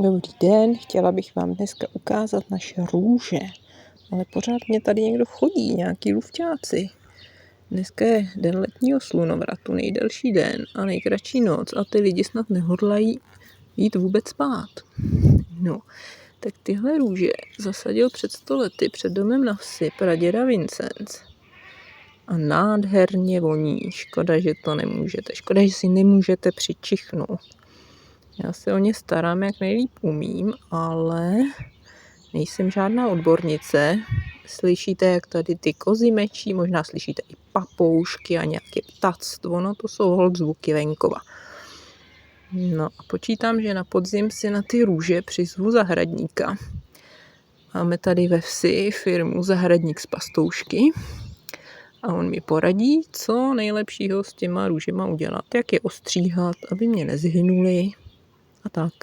Dobrý den, chtěla bych vám dneska ukázat naše růže, ale pořád mě tady někdo chodí, nějaký lufťáci. Dneska je den letního slunovratu, nejdelší den a nejkratší noc a ty lidi snad nehodlají jít vůbec spát. No, tak tyhle růže zasadil před 100 lety před domem na vsi praděda Vincenc. A nádherně voní, škoda, že to nemůžete, škoda, že si nemůžete přičichnout. Já se o ně starám, jak nejlíp umím, ale nejsem žádná odbornice. Slyšíte, jak tady ty kozy mečí, možná slyšíte i papoušky a nějaké ptactvo, no to jsou holt zvuky venkova. No a počítám, že na podzim si na ty růže přizvu zahradníka. Máme tady ve vsi firmu Zahradník z Pastoušky a on mi poradí, co nejlepšího s těma růžema udělat, jak je ostříhat, aby mě nezhynuly a tak.